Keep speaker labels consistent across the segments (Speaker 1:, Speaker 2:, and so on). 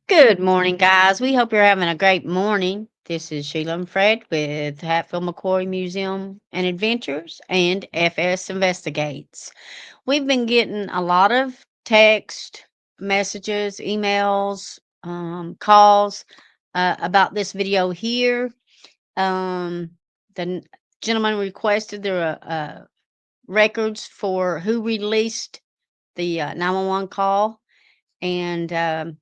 Speaker 1: Good morning, guys. We hope you're having a great morning. This is Sheila and Fred with Hatfield McCoy Museum and Adventures and FS Investigates. We've been getting a lot of text, messages, emails, calls about this video here. The gentleman requested their records for who released the 911 call, and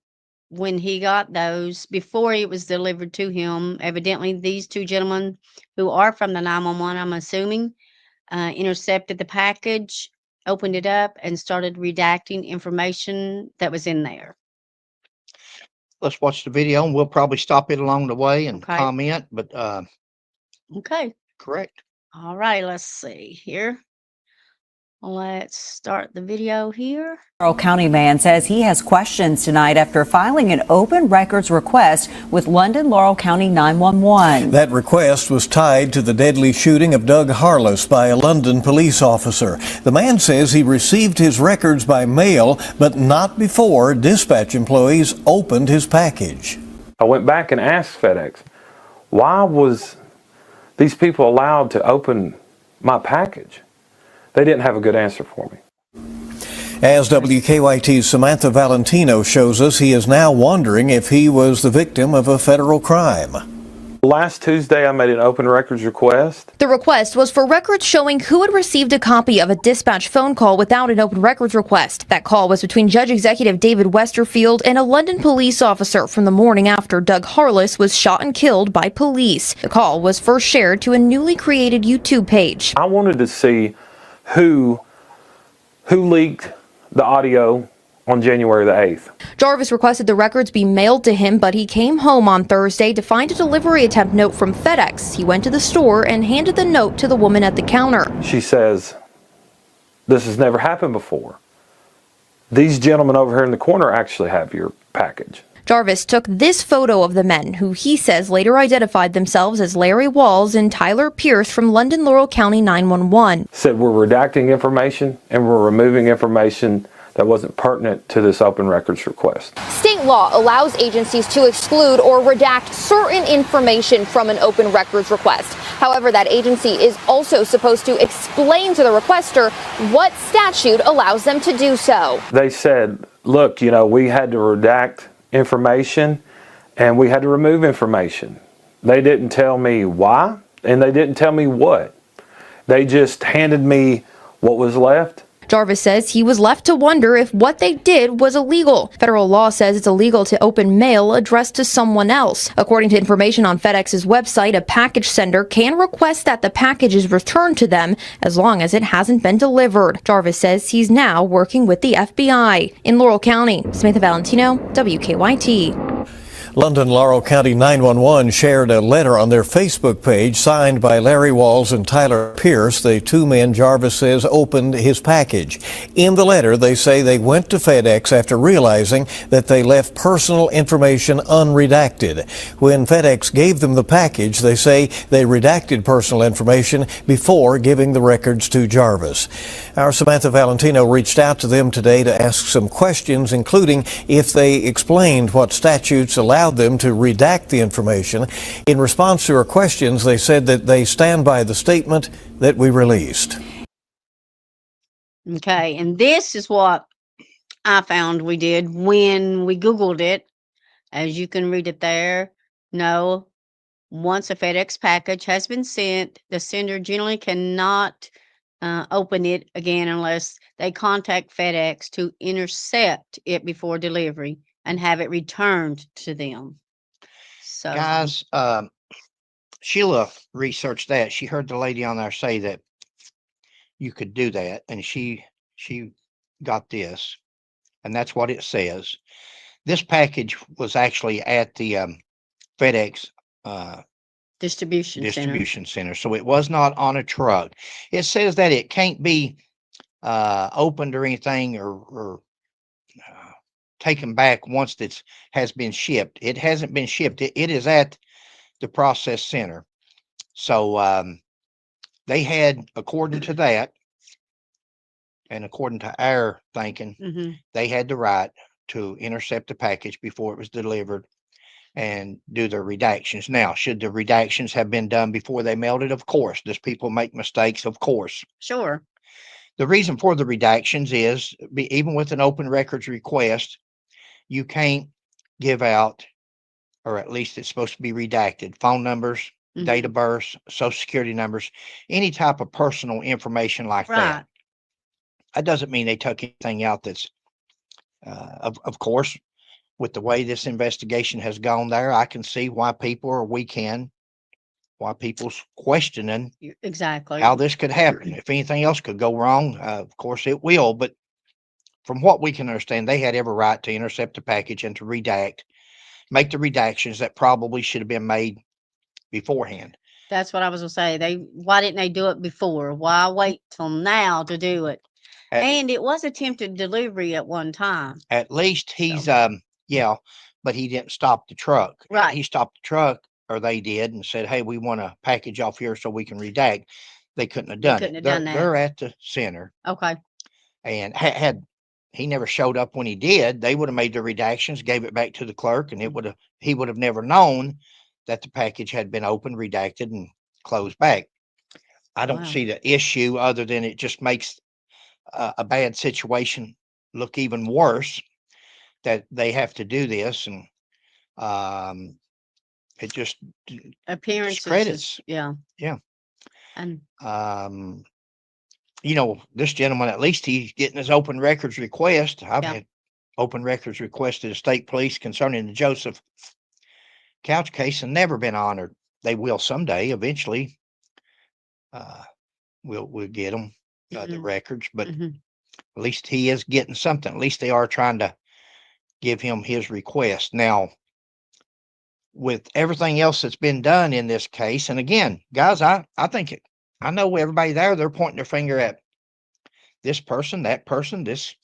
Speaker 1: when he got those, before it was delivered to him, evidently these two gentlemen who are from the 911, I'm assuming, intercepted the package, opened it up, and started redacting information that was in there.
Speaker 2: Let's watch the video, and we'll probably stop it along the way and
Speaker 1: Okay.
Speaker 2: comment, but
Speaker 1: Okay.
Speaker 2: correct.
Speaker 1: All right, let's see here. Let's start the video here.
Speaker 3: Laurel County man says he has questions tonight after filing an open records request with London Laurel County 911.
Speaker 4: That request was tied to the deadly shooting of Doug Harless by a London police officer. The man says he received his records by mail, but not before dispatch employees opened his package.
Speaker 5: I went back and asked FedEx, why was these people allowed to open my package? They didn't have a good answer for me.
Speaker 4: As WKYT's Samantha Valentino shows us, he is now wondering if he was the victim of a federal crime.
Speaker 5: Last Tuesday, I made an open records request.
Speaker 6: The request was for records showing who had received a copy of a dispatch phone call without an open records request. That call was between Judge Executive David Westerfield and a London police officer from the morning after Doug Harless was shot and killed by police. The call was first shared to a newly created YouTube page.
Speaker 5: I wanted to see who leaked the audio on January the 8th.
Speaker 6: Jarvis requested the records be mailed to him, but he came home on Thursday to find a delivery attempt note from FedEx. He went to the store and handed the note to the woman at the counter.
Speaker 5: She says, this has never happened before. These gentlemen over here in the corner actually have your package.
Speaker 6: Jarvis took this photo of the men, who he says later identified themselves as Larry Walls and Tyler Pierce from London Laurel County 911.
Speaker 5: Said we're redacting information and we're removing information that wasn't pertinent to this open records request.
Speaker 6: State law allows agencies to exclude or redact certain information from an open records request. However, that agency is also supposed to explain to the requester what statute allows them to do so.
Speaker 5: They said, look, we had to redact information and we had to remove information. They didn't tell me why and they didn't tell me what. They just handed me what was left.
Speaker 6: Jarvis says he was left to wonder if what they did was illegal. Federal law says it's illegal to open mail addressed to someone else. According to information on FedEx's website, a package sender can request that the package is returned to them as long as it hasn't been delivered. Jarvis says he's now working with the FBI. In Laurel County, Samantha Valentino, WKYT.
Speaker 4: London Laurel County 911 shared a letter on their Facebook page signed by Larry Walls and Tyler Pierce, the two men Jarvis says opened his package. In the letter, they say they went to FedEx after realizing that they left personal information unredacted. When FedEx gave them the package, they say they redacted personal information before giving the records to Jarvis. Our Samantha Valentino reached out to them today to ask some questions, including if they explained what statutes allowed them to redact the information. In response to her questions, they said that they stand by the statement that we released.
Speaker 1: Okay, and this is what I found we did when we Googled it. As you can read it there, no, once a FedEx package has been sent, the sender generally cannot open it again unless they contact FedEx to intercept it before delivery and have it returned to them. So,
Speaker 2: Guys, Sheila researched that. She heard the lady on there say that you could do that, and she got this, and that's what it says. This package was actually at the FedEx distribution center, so it was not on a truck. It says that it can't be opened or anything or taken back once it has been shipped. It hasn't been shipped. It is at the process center. So they had, according to that, and according to our thinking,
Speaker 1: Mm-hmm.
Speaker 2: they had the right to intercept the package before it was delivered and do their redactions. Now, should the redactions have been done before they mailed it? Of course. Does people make mistakes? Of course.
Speaker 1: Sure.
Speaker 2: The reason for the redactions is even with an open records request, you can't give out, or at least it's supposed to be redacted, phone numbers, date of birth, social security numbers, any type of personal information like
Speaker 1: Right.
Speaker 2: that. That doesn't mean they took anything out that's, of course, with the way this investigation has gone there, I can see why people, or we can, why people's questioning
Speaker 1: Exactly.
Speaker 2: how this could happen. If anything else could go wrong, of course it will. But from what we can understand, they had every right to intercept the package and to redact, make the redactions that probably should have been made beforehand.
Speaker 1: That's what I was gonna say. Why didn't they do it before? Why wait till now to do it?
Speaker 2: At,
Speaker 1: And it was attempted delivery at one time.
Speaker 2: at least he's,
Speaker 1: So,
Speaker 2: yeah, but he didn't stop the truck.
Speaker 1: right.
Speaker 2: He stopped the truck, or they did, and said, "Hey, we want a package off here so we can redact." They couldn't have
Speaker 1: They
Speaker 2: done
Speaker 1: couldn't
Speaker 2: it.
Speaker 1: have done that.
Speaker 2: They're at the center,
Speaker 1: Okay.
Speaker 2: and had he never showed up when he did, they would have made the redactions, gave it back to the clerk, and he would have never known that the package had been opened, redacted, and closed back. I don't
Speaker 1: Wow.
Speaker 2: see the issue other than it just makes a bad situation look even worse that they have to do this, and it just
Speaker 1: Appearances
Speaker 2: discredits.
Speaker 1: is yeah.
Speaker 2: Yeah.
Speaker 1: And
Speaker 2: This gentleman, at least he's getting his open records request. I've
Speaker 1: Yeah.
Speaker 2: had open records requested to state police concerning the Joseph Couch case and never been honored. They will someday, eventually. We'll get them the records, but
Speaker 1: mhm.
Speaker 2: at least he is getting something. At least they are trying to give him his request. Now, with everything else that's been done in this case, and again, guys, I think I know everybody there, they're pointing their finger at this person, this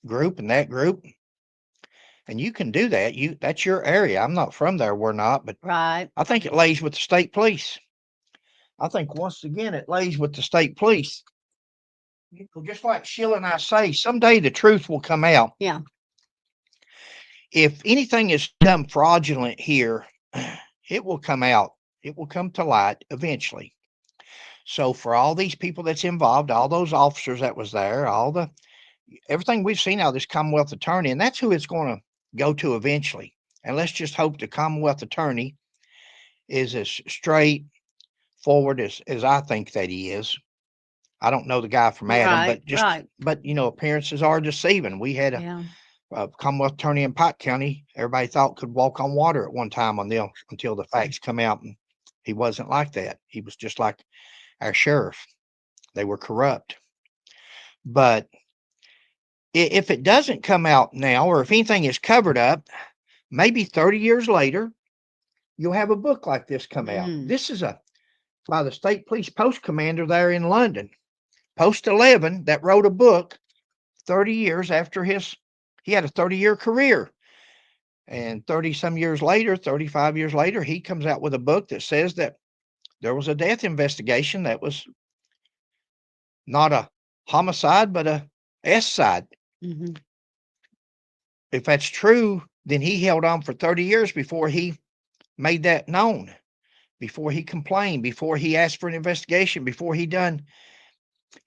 Speaker 2: group, and that group. And you can do that. That's your area. I'm not from there, we're not, but
Speaker 1: Right.
Speaker 2: I think it lays with the state police. I think once again it lays with the state police. Just like Sheila and I say, someday the truth will come out.
Speaker 1: Yeah.
Speaker 2: If anything is done fraudulent here, it will come out. It will come to light eventually. So for all these people that's involved, all those officers that was there, everything we've seen out of this Commonwealth attorney, and that's who it's going to go to eventually. And let's just hope the Commonwealth attorney is as straightforward as I think that he is. I don't know the guy from Adam, but appearances are deceiving. We had a Commonwealth attorney in Pike County, everybody thought could walk on water at one time until the facts come out, and he wasn't like that. He was just like our sheriff. They were corrupt. But if it doesn't come out now, or if anything is covered up, maybe 30 years later, you'll have a book like this come out. This is by the state police post commander there in London, Post 11, that wrote a book 30 years after he had a 30-year career. And 30 some years later, 35 years later, he comes out with a book that says that there was a death investigation that was not a homicide, but a S-side. If that's true, then he held on for 30 years before he made that known, before he complained, before he asked for an investigation, before he done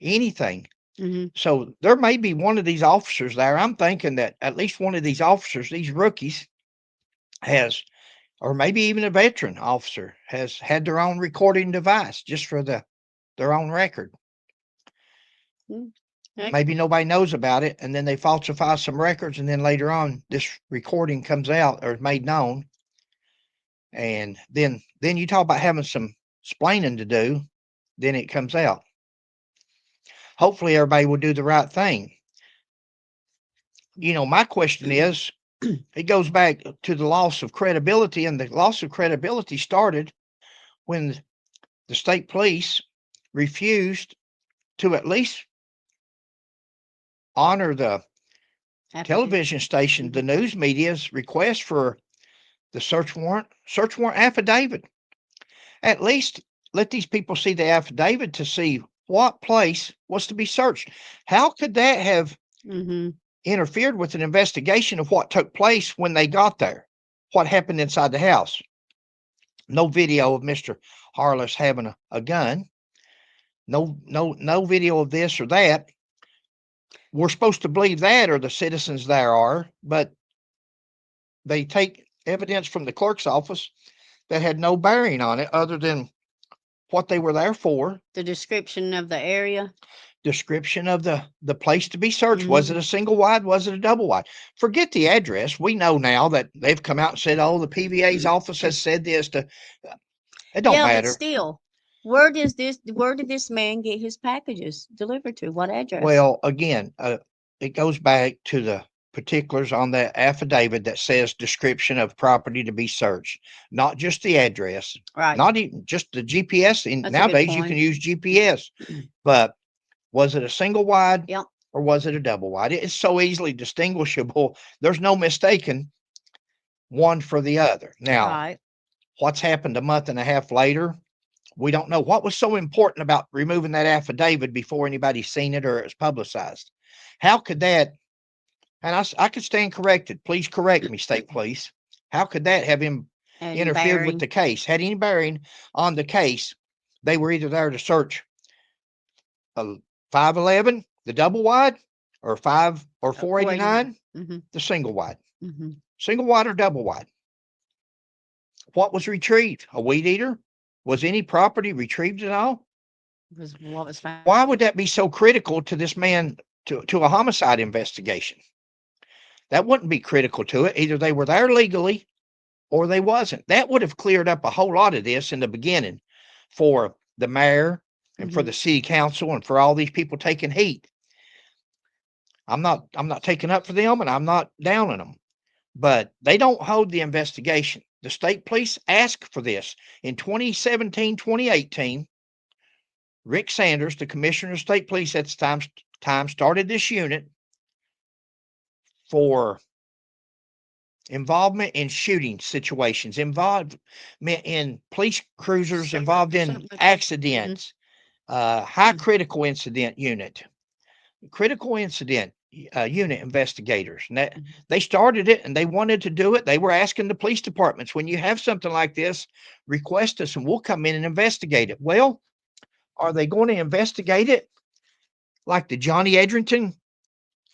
Speaker 2: anything. So there may be one of these officers there. I'm thinking that at least one of these officers, these rookies, has, or maybe even a veteran officer, has had their own recording device just for their own record. Maybe nobody knows about it, and then they falsify some records, and then later on this recording comes out or is made known. And then you talk about having some explaining to do, then it comes out. Hopefully everybody will do the right thing. My question is, it goes back to the loss of credibility, and the loss of credibility started when the state police refused to at least honor the television station, the news media's request for the search warrant affidavit. At least let these people see the affidavit to see what place was to be searched. How could that have interfered with an investigation of what took place when they got there? What happened inside the house? No video of Mr. Harless having a gun. No video of this or that. We're supposed to believe that, or the citizens there are, but they take evidence from the clerk's office that had no bearing on it other than what they were there for.
Speaker 1: The description of the area.
Speaker 2: Description of the place to be searched. Was it a single wide? Was it a double wide? Forget the address. We know now that they've come out and said, oh, the PVA's office has said this to, it don't matter.
Speaker 1: But still, where did this man get his packages delivered to? What address?
Speaker 2: Well, again, it goes back to the particulars on that affidavit that says description of property to be searched, not just the address,
Speaker 1: right?
Speaker 2: Not even just the GPS. And nowadays you can use GPS, but was it a single wide?
Speaker 1: Yep.
Speaker 2: Or was it a double wide? It's so easily distinguishable. There's no mistaking one for the other. Now, what's happened a month and a half later? We don't know. What was so important about removing that affidavit before anybody's seen it or it was publicized? How could that, and I could stand corrected. Please correct me, state police. How could that have interfered with the case? Had any bearing on the case? They were either there to search a 511, the double wide, or 489, the single wide. Single wide or double wide. What was retrieved? A weed eater? Was any property retrieved at all?
Speaker 1: What was found?
Speaker 2: Why would that be so critical to this man, to a homicide investigation? That wouldn't be critical to it. Either they were there legally or they wasn't. That would have cleared up a whole lot of this in the beginning for the mayor and for the city council and for all these people taking heat. I'm not taking up for them, and I'm not downing them, but they don't hold the investigation. The state police asked for this in 2017, 2018. Rick Sanders, the commissioner of state police at the time, started this unit for involvement in shooting situations, involvement in police cruisers, involved in accidents, high critical incident unit, critical incident unit investigators. And that they started it and they wanted to do it. They were asking the police departments, when you have something like this, request us and we'll come in and investigate it. Well, are they going to investigate it like the Johnny Edgerton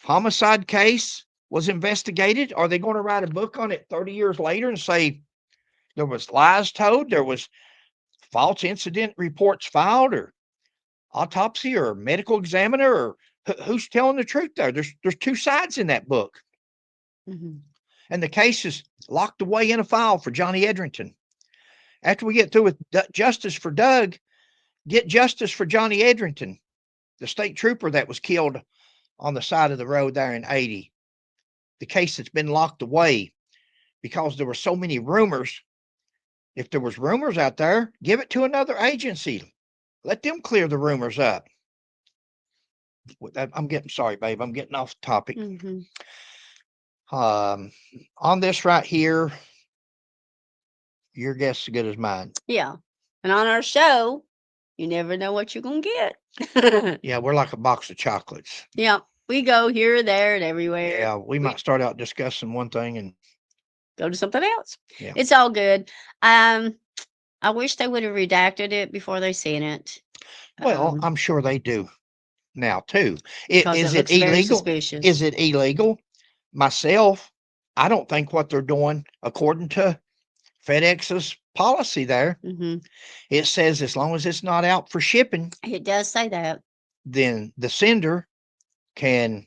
Speaker 2: homicide case was investigated? Are they going to write a book on it 30 years later and say there was lies told, there was false incident reports filed, or autopsy or medical examiner, or who's telling the truth there? There's two sides in that book. And the case is locked away in a file for Johnny Edgerton. After we get through with justice for Doug, get justice for Johnny Edgerton, the state trooper that was killed on the side of the road there in 80. The case that's been locked away because there were so many rumors. If there was rumors out there, give it to another agency. Let them clear the rumors up. I'm getting sorry, babe. I'm getting off topic. On this right here, your guess is as good as mine.
Speaker 1: Yeah. And on our show, you never know what you're going to get.
Speaker 2: Yeah, we're like a box of chocolates.
Speaker 1: Yeah. We go here, there, and everywhere.
Speaker 2: Yeah, we might start out discussing one thing and
Speaker 1: go to something else.
Speaker 2: Yeah.
Speaker 1: It's all good. I wish they would have redacted it before they seen it.
Speaker 2: Well, I'm sure they do now too. Is it
Speaker 1: very
Speaker 2: illegal?
Speaker 1: suspicious.
Speaker 2: Is it illegal? Myself, I don't think what they're doing, according to FedEx's policy there, it says as long as it's not out for shipping,
Speaker 1: It does say that.
Speaker 2: then the sender can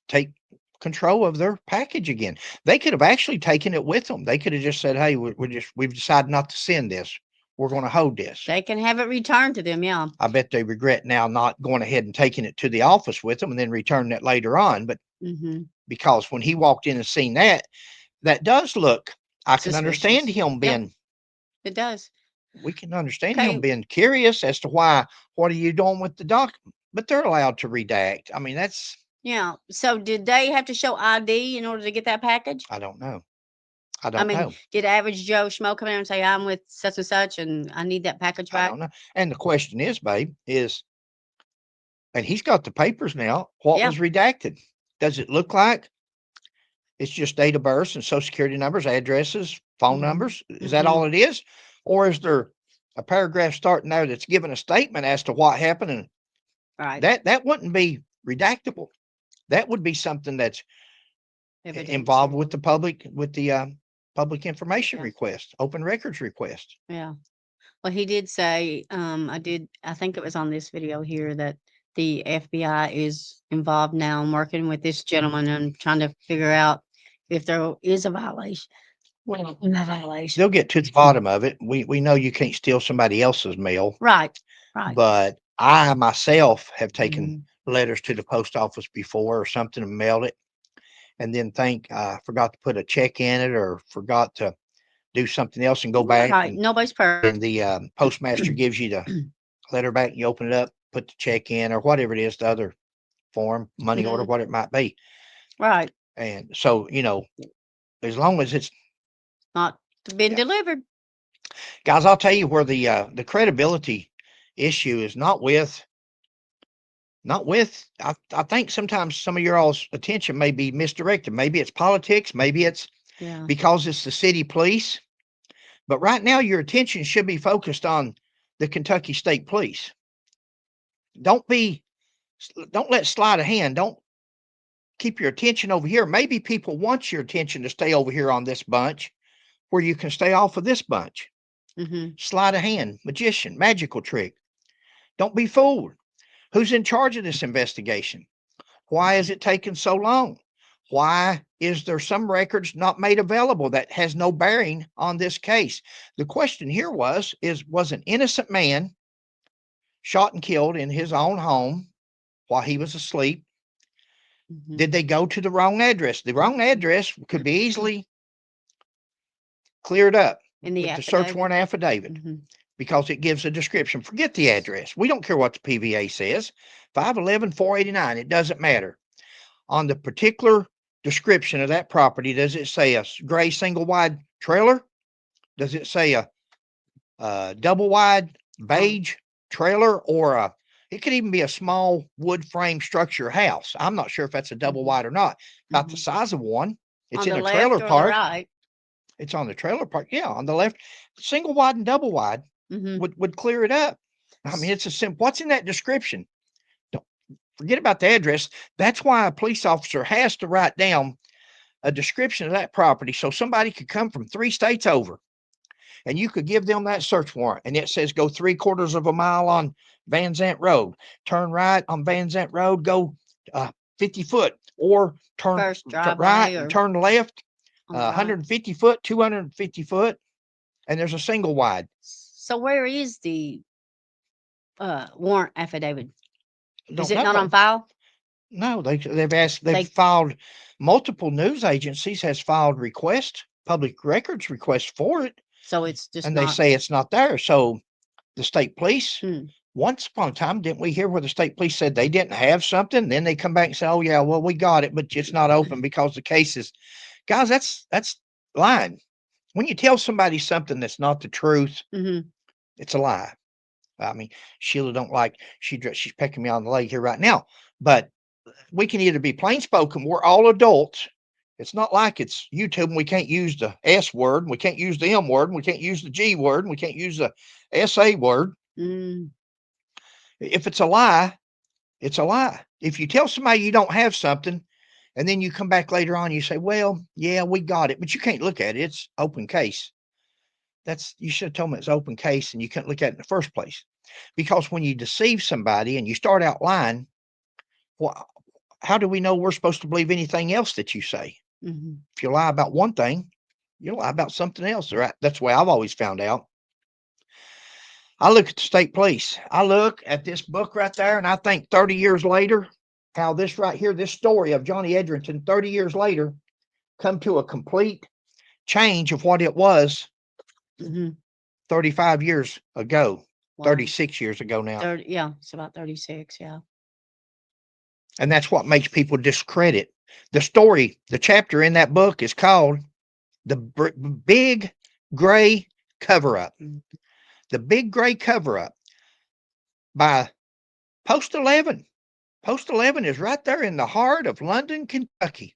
Speaker 2: take control of their package again. They could have actually taken it with them. They could have just said, hey, we've decided not to send this. We're going to hold this.
Speaker 1: They can have it returned to them, yeah.
Speaker 2: I bet they regret now not going ahead and taking it to the office with them and then returning it later on. But because when he walked in and seen that does look, I can understand him being.
Speaker 1: It does.
Speaker 2: We can understand him being curious as to why, what are you doing with the document? But they're allowed to redact. I mean, that's.
Speaker 1: Yeah. So did they have to show ID in order to get that package?
Speaker 2: I don't know. I
Speaker 1: I
Speaker 2: don't
Speaker 1: mean,
Speaker 2: know.
Speaker 1: did average Joe Schmo come in and say, I'm with such and such and I need that package
Speaker 2: I
Speaker 1: back?
Speaker 2: don't know. And the question is, babe, and he's got the papers now. What
Speaker 1: Yeah.
Speaker 2: was redacted? Does it look like it's just date of birth and social security numbers, addresses, phone
Speaker 1: Mhm.
Speaker 2: numbers? Is that
Speaker 1: Mhm.
Speaker 2: all it is? Or is there a paragraph starting there that's giving a statement as to what happened? And
Speaker 1: Right.
Speaker 2: that wouldn't be redactable. That would be something that's involved with the public information
Speaker 1: Yeah.
Speaker 2: request, open records request.
Speaker 1: Yeah. Well, he did say, I think it was on this video here that the FBI is involved now and working with this gentleman and trying to figure out if there is a violation. Well, not a violation.
Speaker 2: They'll get to the bottom of it. We know you can't steal somebody else's mail,
Speaker 1: Right. Right.
Speaker 2: but I myself have taken
Speaker 1: Mhm.
Speaker 2: letters to the post office before or something and mailed it, and then think I forgot to put a check in it or forgot to do something else and go back,
Speaker 1: Right. Nobody's perfect.
Speaker 2: and the postmaster gives you the letter back and you open it up, put the check in or whatever it is, the other form, money order,
Speaker 1: Mhm.
Speaker 2: what it might be.
Speaker 1: Right.
Speaker 2: And so, as long as it's,
Speaker 1: Not been
Speaker 2: yeah,
Speaker 1: delivered.
Speaker 2: guys, I'll tell you where the credibility issue is not with I think sometimes some of your all's attention may be misdirected. Maybe it's politics, maybe it's
Speaker 1: Yeah.
Speaker 2: because it's the city police. But right now your attention should be focused on the Kentucky State Police. Don't be don't let slide a hand. Don't keep your attention over here. Maybe people want your attention to stay over here on this bunch where you can stay off of this bunch.
Speaker 1: Mhm.
Speaker 2: Sleight of hand, magician, magical trick. Don't be fooled. Who's in charge of this investigation? Why is it taking so long? Why is there some records not made available that has no bearing on this case? The question here was an innocent man shot and killed in his own home while he was asleep?
Speaker 1: Mhm.
Speaker 2: Did they go to the wrong address? The wrong address could be easily cleared up
Speaker 1: In the
Speaker 2: with the search
Speaker 1: affidavit.
Speaker 2: warrant affidavit
Speaker 1: Mhm.
Speaker 2: because it gives a description. Forget the address. We don't care what the PVA says. 511 489. It doesn't matter. On the particular description of that property, does it say a gray single wide trailer? Does it say a double wide beige trailer, or it could even be a small wood frame structure house? I'm not sure if that's a double
Speaker 1: Mhm.
Speaker 2: wide or not. About the
Speaker 1: Mhm.
Speaker 2: size of one. It's
Speaker 1: On
Speaker 2: in
Speaker 1: the
Speaker 2: a trailer
Speaker 1: left or the
Speaker 2: park.
Speaker 1: right?
Speaker 2: It's on the trailer park. Yeah, on the left. Single wide and double wide
Speaker 1: Mhm.
Speaker 2: would clear it up. I mean, it's a simple. What's in that description? Don't forget about the address. That's why a police officer has to write down a description of that property so somebody could come from 3 states over and you could give them that search warrant and it says go 3/4 of a mile on Van Zant Road, turn right on Van Zant Road, go 50 foot, or turn
Speaker 1: First
Speaker 2: right
Speaker 1: driveway
Speaker 2: and
Speaker 1: or
Speaker 2: turn left
Speaker 1: on the right.
Speaker 2: 150 foot, 250 foot, and there's a single wide.
Speaker 1: So where is the warrant affidavit? Is
Speaker 2: Don't
Speaker 1: it
Speaker 2: know.
Speaker 1: not on file?
Speaker 2: No, they've
Speaker 1: They
Speaker 2: filed, multiple news agencies has filed request, public records request for it,
Speaker 1: so it's just
Speaker 2: and they
Speaker 1: not.
Speaker 2: say it's not there. So the state police,
Speaker 1: Hmm.
Speaker 2: once upon a time, didn't we hear where the state police said they didn't have something? Then they come back and say, "Oh yeah, well we got it, but it's not open because the case is." Guys, that's lying. When you tell somebody something that's not the truth,
Speaker 1: Mhm.
Speaker 2: it's a lie. I mean, Sheila don't like she's pecking me on the leg here right now, but we can either be plain spoken. We're all adults. It's not like it's YouTube and we can't use the S word, we can't use the M word, we can't use the G word, we can't use the SA word.
Speaker 1: Mm.
Speaker 2: If it's a lie, it's a lie. If you tell somebody you don't have something and then you come back later on, you say, well, yeah, we got it, but you can't look at it. It's open case. You should have told me it's open case and you couldn't look at it in the first place. Because when you deceive somebody and you start out lying, well, how do we know we're supposed to believe anything else that you say?
Speaker 1: Mhm.
Speaker 2: If you lie about one thing, you lie about something else. Right? That's the way I've always found out. I look at the state police. I look at this book right there, and I think 30 years later, how this right here, this story of Johnny Edgerton, 30 years later, come to a complete change of what it was
Speaker 1: Mhm.
Speaker 2: 35 years ago,
Speaker 1: Wow.
Speaker 2: 36 years ago now.
Speaker 1: 30, yeah, it's about 36, yeah.
Speaker 2: And that's what makes people discredit the story. The chapter in that book is called The big gray cover up. The big gray cover up by Post 11. Post 11 is right there in the heart of London, Kentucky.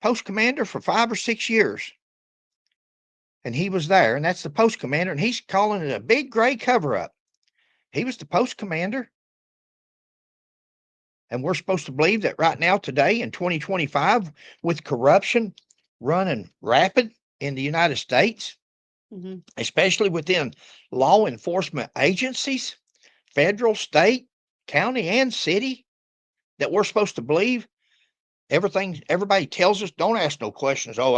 Speaker 2: Post commander for 5 or 6 years. And he was there, and that's the post commander, and he's calling it a big gray cover up. He was the post commander. And we're supposed to believe that right now, today in 2025, with corruption running rapid in the United States, especially within law enforcement agencies, federal, state, county, and city, that we're supposed to believe everything everybody tells us. Don't ask no questions. Oh,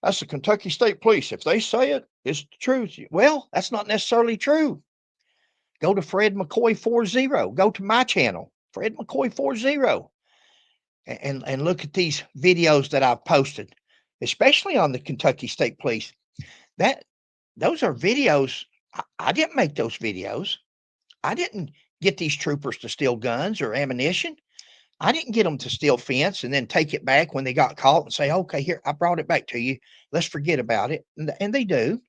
Speaker 2: that's the Kentucky State Police. If they say it, it's the truth. Well, that's not necessarily true. Go to Fred McCoy 40. Go to my channel, Fred McCoy 40, and look at these videos that I've posted, especially on the Kentucky State Police. Those are videos. I didn't make those videos. I didn't get these troopers to steal guns or ammunition. I didn't get them to steal fence and then take it back when they got caught and say, okay, here, I brought it back to you. Let's forget about it. And they do.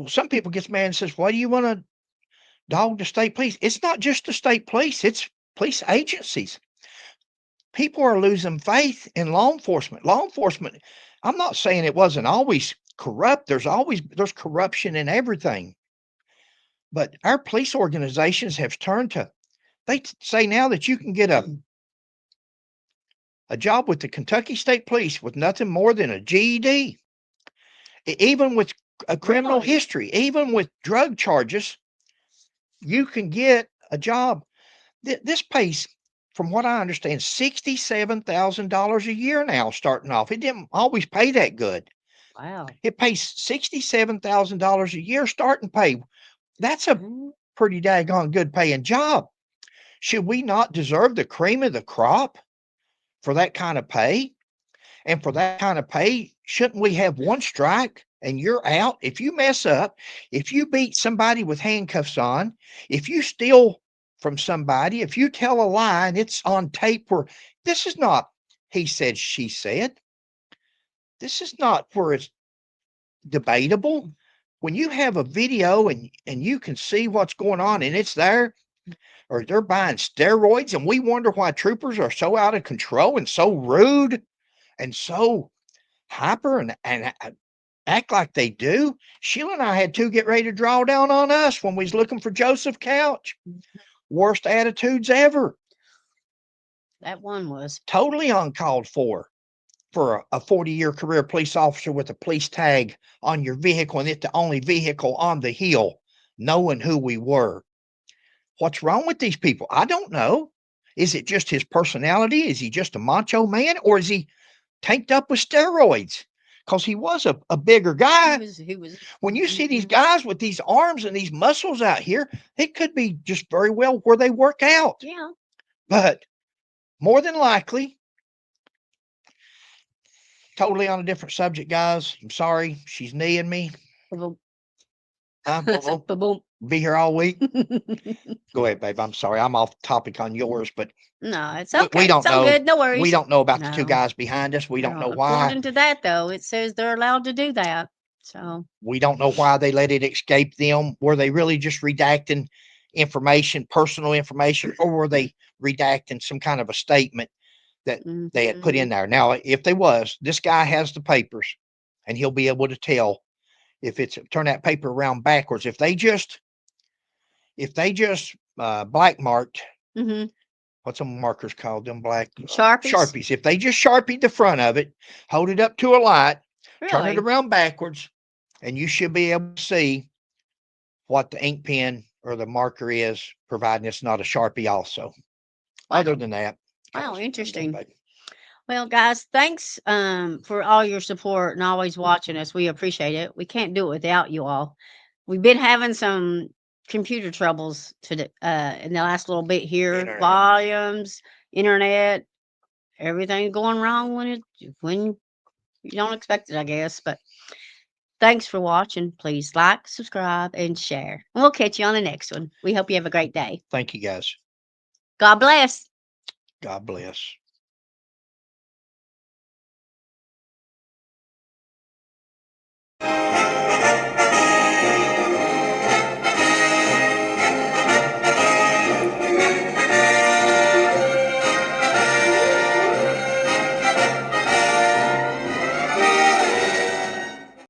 Speaker 2: Some people gets mad and says, why do you want to dog the state police? It's not just the state police. It's police agencies. People are losing faith in law enforcement. Law enforcement, I'm not saying it wasn't always corrupt. There's corruption in everything. But our police organizations have turned to, they say now that you can get a job with the Kentucky State Police with nothing more than a GED. Even with a criminal history, even with drug charges, you can get a job. This pays, from what I understand, $67,000 a year now starting off. It didn't always pay that good.
Speaker 1: Wow.
Speaker 2: It pays $67,000 a year starting pay. That's a pretty daggone good paying job. Should we not deserve the cream of the crop for that kind of pay? And for that kind of pay, shouldn't we have one strike and you're out? If you mess up, if you beat somebody with handcuffs on, if you steal from somebody, if you tell a lie and it's on tape, where this is not he said, she said. This is not where it's debatable. When you have a video and you can see what's going on and it's there, or they're buying steroids, and we wonder why troopers are so out of control and so rude and so hyper and act like they do. Sheila and I had to get ready to draw down on us when we was looking for Joseph Couch. Worst attitudes ever.
Speaker 1: That one was
Speaker 2: Totally uncalled for a 40-year career police officer with a police tag on your vehicle, and it's the only vehicle on the hill, knowing who we were. What's wrong with these people? I don't know. Is it just his personality? Is he just a macho man? Or is he tanked up with steroids? Because he was a bigger guy.
Speaker 1: he was
Speaker 2: When you see these guys with these arms and these muscles out here, it could be just very well where they work out.
Speaker 1: Yeah.
Speaker 2: But more than likely, totally on a different subject, guys. I'm sorry. She's kneeing me.
Speaker 1: Ba-boom.
Speaker 2: I'll be here all week. Go ahead, babe. I'm sorry. I'm off topic on yours, but
Speaker 1: No, it's okay.
Speaker 2: we don't
Speaker 1: It's all
Speaker 2: know.
Speaker 1: good. No worries.
Speaker 2: We don't know about the two
Speaker 1: No.
Speaker 2: guys behind us. We don't
Speaker 1: No,
Speaker 2: know why.
Speaker 1: According to that, though, it says they're allowed to do that. So
Speaker 2: We don't know why they let it escape them. Were they really just redacting information, personal information, or were they redacting some kind of a statement that they had put in there? Now, if they was, this guy has the papers, and he'll be able to tell if it's turn that paper around backwards. If they just black marked, what's some markers called? Them black Sharpies. If they just sharpied the front of it, hold it up to a light, turn it around backwards, and you should be able to see what the ink pen or the marker is, providing it's not a Sharpie also.
Speaker 1: Wow.
Speaker 2: Other than that.
Speaker 1: Wow, interesting. Well, guys, thanks for all your support and always watching us. We appreciate it. We can't do it without you all. We've been having some computer troubles today in the last little bit here. Volumes, internet, everything's going wrong when you don't expect it, I guess. But thanks for watching. Please like, subscribe, and share. And we'll catch you on the next one. We hope you have a great day.
Speaker 2: Thank you, guys.
Speaker 1: God bless.
Speaker 2: God bless.
Speaker 7: Bye.